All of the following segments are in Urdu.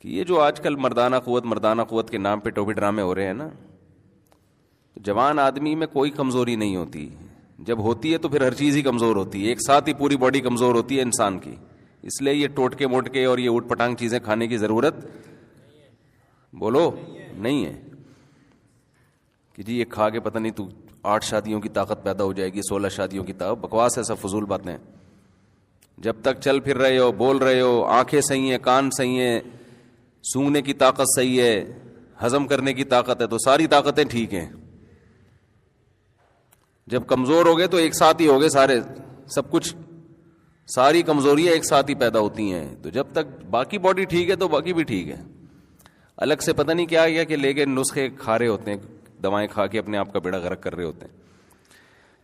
کہ یہ جو آج کل مردانہ قوت کے نام پہ ٹوپی ڈرامے ہو رہے ہیں نا، جوان آدمی میں کوئی کمزوری نہیں ہوتی، جب ہوتی ہے تو پھر ہر چیز ہی کمزور ہوتی ہے، ایک ساتھ ہی پوری باڈی کمزور ہوتی ہے انسان کی. اس لیے یہ ٹوٹکے موٹکے اور یہ اوٹ پٹانگ چیزیں کھانے کی ضرورت بولو نہیں ہے کہ جی یہ کھا کے پتہ نہیں تو 8 شادیوں کی طاقت پیدا ہو جائے گی، 16 شادیوں کی طاقت. بکواس ہے، سب فضول باتیں. جب تک چل پھر رہے ہو، بول رہے ہو، آنکھیں صحیح ہیں، کان صحیح ہیں، سونگنے کی طاقت صحیح ہے، ہضم کرنے کی طاقت ہے، تو ساری طاقتیں ٹھیک ہیں. جب کمزور ہو گئے تو ایک ساتھ ہی ہو گئے سارے، سب کچھ، ساری کمزوریاں ایک ساتھ ہی پیدا ہوتی ہیں. تو جب تک باقی باڈی ٹھیک ہے تو باقی بھی ٹھیک ہے. الگ سے پتہ نہیں کیا کیا کہ لے کے نسخے کھا رہے ہوتے ہیں، دوائیں کھا کے اپنے آپ کا بیڑا غرق کر رہے ہوتے ہیں.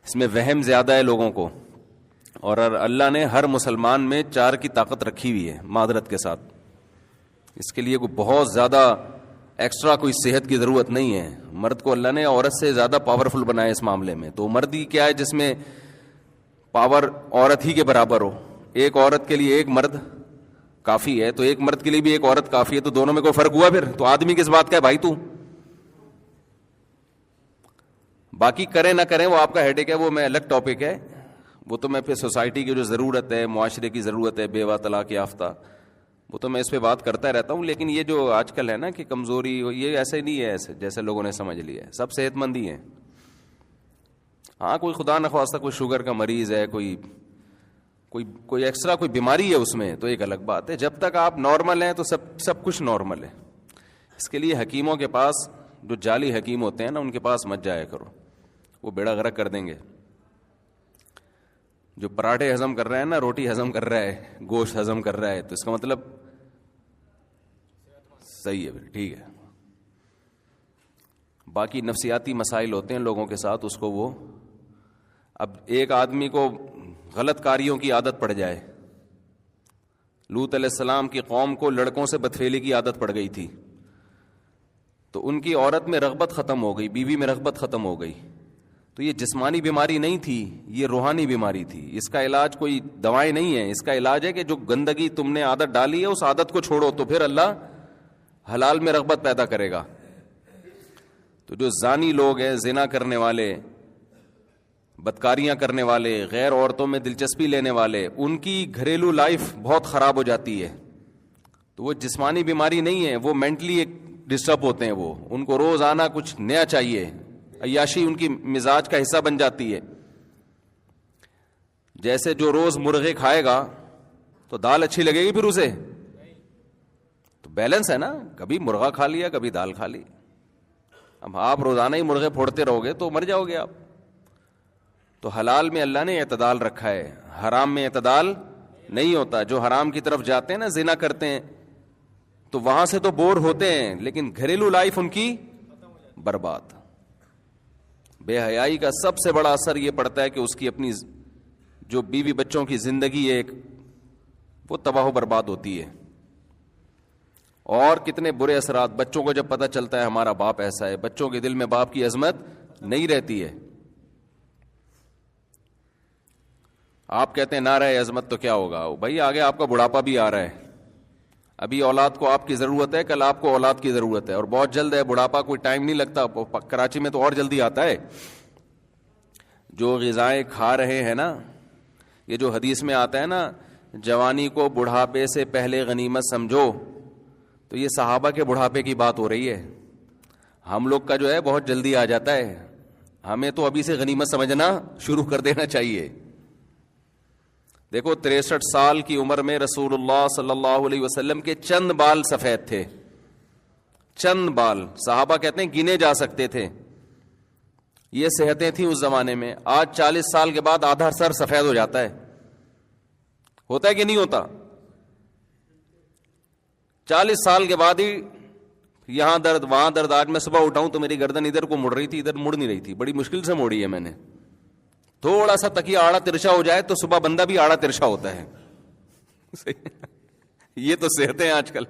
اس میں وہم زیادہ ہے لوگوں کو. اور اللہ نے ہر مسلمان میں 4 کی طاقت رکھی ہوئی ہے معذرت کے ساتھ. اس کے لیے کوئی بہت زیادہ ایکسٹرا کوئی صحت کی ضرورت نہیں ہے. مرد کو اللہ نے عورت سے زیادہ پاورفل بنایا اس معاملے میں. تو مرد ہی کیا ہے جس میں پاور عورت ہی کے برابر ہو. ایک عورت کے لیے ایک مرد کافی ہے، تو ایک مرد کے لیے بھی ایک عورت کافی ہے. تو دونوں میں کوئی فرق ہوا پھر؟ تو آدمی کس بات کا ہے بھائی تو؟ باقی کریں نہ کریں وہ آپ کا ہیڈیک ہے، وہ میں الگ ٹاپک ہے. وہ تو میں پھر سوسائٹی کی جو ضرورت ہے، معاشرے کی ضرورت ہے، بیوہ طلاق یافتہ، وہ تو میں اس پہ بات کرتا رہتا ہوں. لیکن یہ جو آج کل ہے نا کہ کمزوری، یہ ایسے نہیں ہے ایسے جیسے لوگوں نے سمجھ لیا ہے. سب صحت مند ہی ہیں. ہاں کوئی خدا نخواستہ کوئی شوگر کا مریض ہے، کوئی ایکسٹرا کوئی بیماری ہے اس میں، تو ایک الگ بات ہے. جب تک آپ نارمل ہیں تو سب کچھ نارمل ہے. اس کے لیے حکیموں کے پاس، جو جعلی حکیم ہوتے ہیں نا، ان کے پاس مت جایا کرو، وہ بیڑا غرق کر دیں گے. جو پراٹھے ہضم کر رہا ہے نا، روٹی ہضم کر رہا ہے، گوشت ہضم کر رہا ہے، تو اس کا مطلب صحیح ہے، پھر ٹھیک ہے. باقی نفسیاتی مسائل ہوتے ہیں لوگوں کے ساتھ، اس کو وہ، اب ایک آدمی کو غلط کاریوں کی عادت پڑ جائے. لوط علیہ السلام کی قوم کو لڑکوں سے بدفعلی کی عادت پڑ گئی تھی، تو ان کی عورت میں رغبت ختم ہو گئی، بیوی میں رغبت ختم ہو گئی. تو یہ جسمانی بیماری نہیں تھی، یہ روحانی بیماری تھی. اس کا علاج کوئی دوائیں نہیں ہے، اس کا علاج ہے کہ جو گندگی تم نے عادت ڈالی ہے اس عادت کو چھوڑو، تو پھر اللہ حلال میں رغبت پیدا کرے گا. تو جو زانی لوگ ہیں، زنا کرنے والے، بدکاریاں کرنے والے، غیر عورتوں میں دلچسپی لینے والے، ان کی گھریلو لائف بہت خراب ہو جاتی ہے. تو وہ جسمانی بیماری نہیں ہے، وہ مینٹلی ایک ڈسٹرب ہوتے ہیں. وہ ان کو روزانہ کچھ نیا چاہیے، عیاشی ان کی مزاج کا حصہ بن جاتی ہے. جیسے جو روز مرغے کھائے گا تو دال اچھی لگے گی پھر اسے؟ تو بیلنس ہے نا، کبھی مرغا کھا لیا کبھی دال کھا لی. اب آپ روزانہ ہی مرغے پھوڑتے رہو گے تو مر جاؤ گے آپ. تو حلال میں اللہ نے اعتدال رکھا ہے، حرام میں اعتدال نہیں ہوتا. جو حرام کی طرف جاتے ہیں نا، زنا کرتے ہیں، تو وہاں سے تو بور ہوتے ہیں، لیکن گھریلو لائف ان کی برباد. بے حیائی کا سب سے بڑا اثر یہ پڑتا ہے کہ اس کی اپنی جو بیوی بچوں کی زندگی ہے وہ تباہ و برباد ہوتی ہے. اور کتنے برے اثرات بچوں کو جب پتہ چلتا ہے ہمارا باپ ایسا ہے، بچوں کے دل میں باپ کی عظمت نہیں رہتی ہے. آپ کہتے ہیں نہ رہے عظمت تو کیا ہوگا بھائی، آگے آپ کا بڑھاپا بھی آ رہا ہے. ابھی اولاد کو آپ کی ضرورت ہے، کل آپ کو اولاد کی ضرورت ہے، اور بہت جلد ہے. بڑھاپا کوئی ٹائم نہیں لگتا، کراچی میں تو اور جلدی آتا ہے. جو غذائیں کھا رہے ہیں نا، یہ جو حدیث میں آتا ہے نا، جوانی کو بڑھاپے سے پہلے غنیمت سمجھو، تو یہ صحابہ کے بڑھاپے کی بات ہو رہی ہے. ہم لوگ کا جو ہے بہت جلدی آ جاتا ہے. ہمیں تو ابھی سے غنیمت سمجھنا شروع کر دینا چاہیے. دیکھو 63 سال کی عمر میں رسول اللہ صلی اللہ علیہ وسلم کے چند بال سفید تھے، چند بال. صحابہ کہتے ہیں گنے جا سکتے تھے. یہ صحتیں تھیں اس زمانے میں. آج 40 سال کے بعد آدھا سر سفید ہو جاتا ہے. ہوتا ہے کہ نہیں ہوتا؟ 40 سال کے بعد ہی یہاں درد وہاں درد. آج میں صبح اٹھاؤں تو میری گردن ادھر کو مڑ رہی تھی، ادھر مڑ نہیں رہی تھی. بڑی مشکل سے موڑی ہے میں نے. تھوڑا سا تکیہ آڑا ترچھا ہو جائے تو صبح بندہ بھی آڑا ترچھا ہوتا ہے. یہ تو صحتیں آج کل.